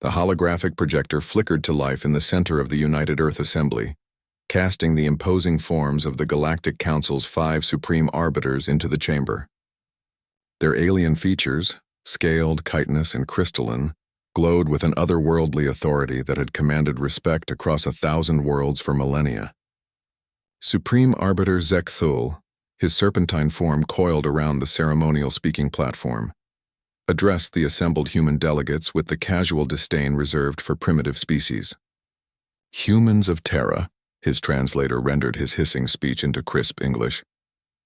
The holographic projector flickered to life in the center of the United Earth Assembly, casting the imposing forms of the Galactic Council's 5 supreme arbiters into the chamber. Their alien features, scaled, chitinous, and crystalline, glowed with an otherworldly authority that had commanded respect across 1,000 worlds for millennia. Supreme Arbiter Zekthul, his serpentine form coiled around the ceremonial speaking platform, addressed the assembled human delegates with the casual disdain reserved for primitive species. "Humans of Terra," his translator rendered his hissing speech into crisp English,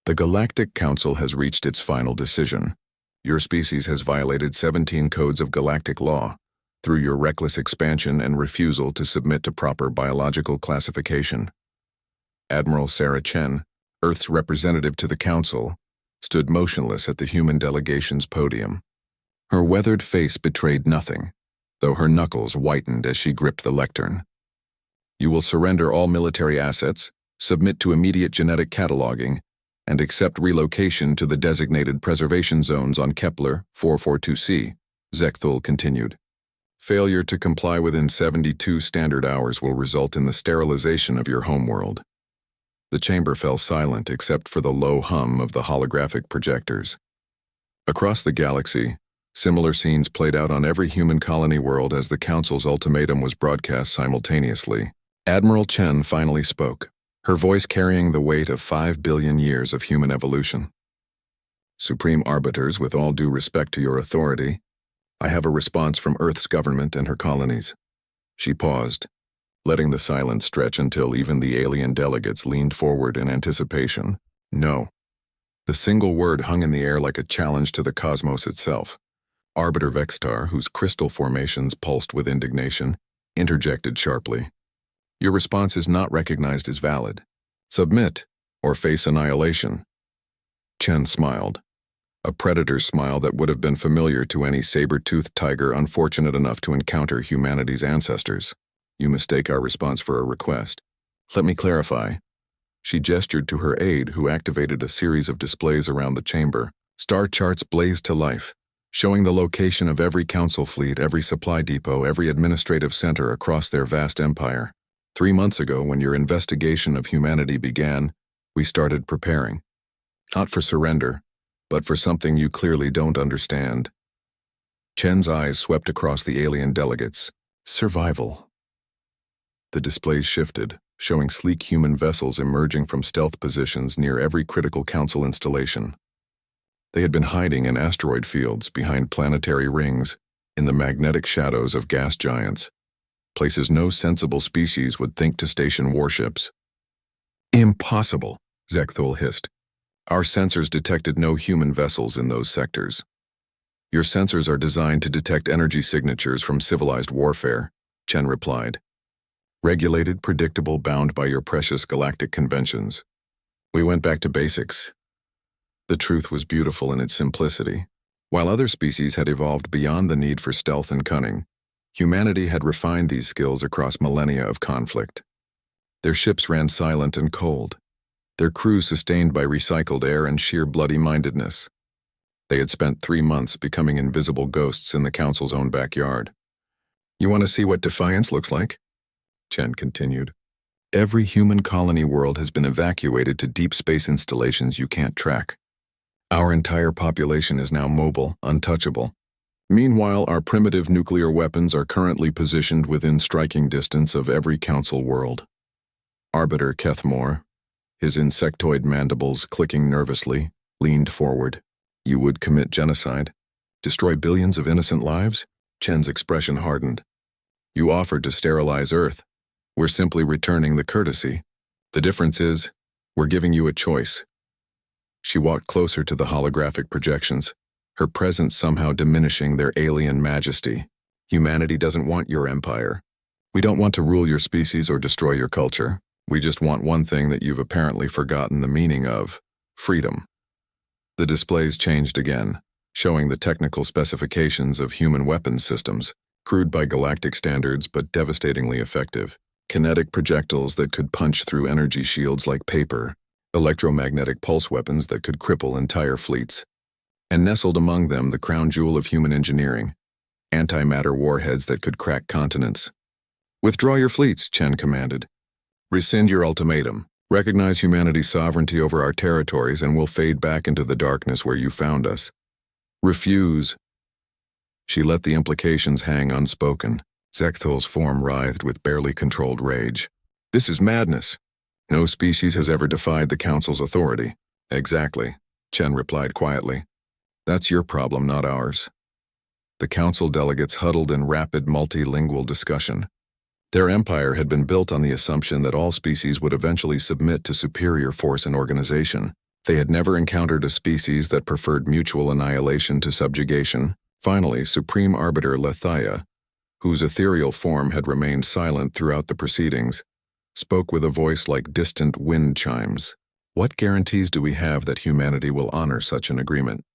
"the Galactic Council has reached its final decision. Your species has violated 17 codes of galactic law through your reckless expansion and refusal to submit to proper biological classification." Admiral Sarah Chen, Earth's representative to the Council, stood motionless at the human delegation's podium. Her weathered face betrayed nothing, though her knuckles whitened as she gripped the lectern. "You will surrender all military assets, submit to immediate genetic cataloging, and accept relocation to the designated preservation zones on Kepler 442c, Zekthul continued. "Failure to comply within 72 standard hours will result in the sterilization of your homeworld." The chamber fell silent except for the low hum of the holographic projectors. Across the galaxy, similar scenes played out on every human colony world as the Council's ultimatum was broadcast simultaneously. Admiral Chen finally spoke, her voice carrying the weight of 5 billion years of human evolution. "Supreme Arbiters, with all due respect to your authority, I have a response from Earth's government and her colonies." She paused, letting the silence stretch until even the alien delegates leaned forward in anticipation. "No." The single word hung in the air like a challenge to the cosmos itself. Arbiter Vextar, whose crystal formations pulsed with indignation, interjected sharply. "Your response is not recognized as valid. Submit, or face annihilation." Chen smiled, a predator's smile that would have been familiar to any saber-toothed tiger unfortunate enough to encounter humanity's ancestors. "You mistake our response for a request. Let me clarify." She gestured to her aide, who activated a series of displays around the chamber. Star charts blazed to life, showing the location of every council fleet, every supply depot, every administrative center across their vast empire. 3 months ago, when your investigation of humanity began, we started preparing. Not for surrender, but for something you clearly don't understand. Chen's eyes swept across the alien delegates. Survival. The displays shifted, showing sleek human vessels emerging from stealth positions near every critical council installation. They had been hiding in asteroid fields, behind planetary rings, in the magnetic shadows of gas giants, places no sensible species would think to station warships. "Impossible," Zekthul hissed. "Our sensors detected no human vessels in those sectors." "Your sensors are designed to detect energy signatures from civilized warfare," Chen replied. "Regulated, predictable, bound by your precious galactic conventions. We went back to basics." The truth was beautiful in its simplicity. While other species had evolved beyond the need for stealth and cunning, humanity had refined these skills across millennia of conflict. Their ships ran silent and cold, their crews sustained by recycled air and sheer bloody-mindedness. They had spent 3 months becoming invisible ghosts in the Council's own backyard. "You want to see what defiance looks like?" Chen continued. "Every human colony world has been evacuated to deep space installations you can't track. Our entire population is now mobile, untouchable. Meanwhile, our primitive nuclear weapons are currently positioned within striking distance of every Council world." Arbiter Kethmore, his insectoid mandibles clicking nervously, leaned forward. "You would commit genocide? Destroy billions of innocent lives?" Chen's expression hardened. "You offered to sterilize Earth. We're simply returning the courtesy. The difference is, we're giving you a choice." She walked closer to the holographic projections, her presence somehow diminishing their alien majesty. "Humanity doesn't want your empire. We don't want to rule your species or destroy your culture. We just want one thing that you've apparently forgotten the meaning of: freedom." The displays changed again, showing the technical specifications of human weapons systems, crude by galactic standards but devastatingly effective. Kinetic projectiles that could punch through energy shields like paper, electromagnetic pulse weapons that could cripple entire fleets. And nestled among them, the crown jewel of human engineering: antimatter warheads that could crack continents. "Withdraw your fleets," Chen commanded. "Rescind your ultimatum. Recognize humanity's sovereignty over our territories and we'll fade back into the darkness where you found us. Refuse." She let the implications hang unspoken. Zecthel's form writhed with barely controlled rage. "This is madness. No species has ever defied the Council's authority." "Exactly," Chen replied quietly. "That's your problem, not ours." The Council delegates huddled in rapid multilingual discussion. Their empire had been built on the assumption that all species would eventually submit to superior force and organization. They had never encountered a species that preferred mutual annihilation to subjugation. Finally, Supreme Arbiter Lethia, whose ethereal form had remained silent throughout the proceedings, spoke with a voice like distant wind chimes. "What guarantees do we have that humanity will honor such an agreement?"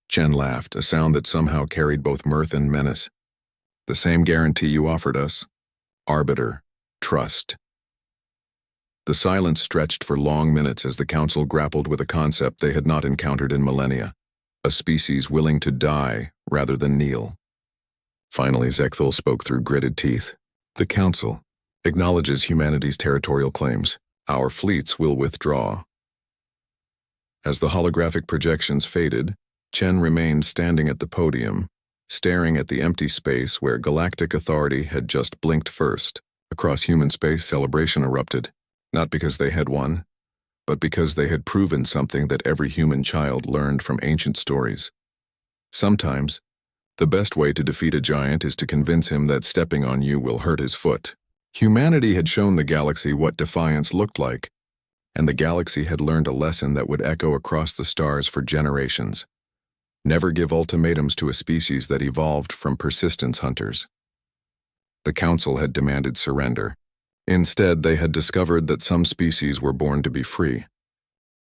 Chen laughed, a sound that somehow carried both mirth and menace. "The same guarantee you offered us. Arbiter, trust." The silence stretched for long minutes as the Council grappled with a concept they had not encountered in millennia, a species willing to die rather than kneel. Finally, Zecthel spoke through gritted teeth. "The Council acknowledges humanity's territorial claims. Our fleets will withdraw." As the holographic projections faded, Chen remained standing at the podium, staring at the empty space where galactic authority had just blinked first. Across human space, celebration erupted, not because they had won, but because they had proven something that every human child learned from ancient stories. Sometimes, the best way to defeat a giant is to convince him that stepping on you will hurt his foot. Humanity had shown the galaxy what defiance looked like, and the galaxy had learned a lesson that would echo across the stars for generations. Never give ultimatums to a species that evolved from persistence hunters. The Council had demanded surrender. Instead, they had discovered that some species were born to be free.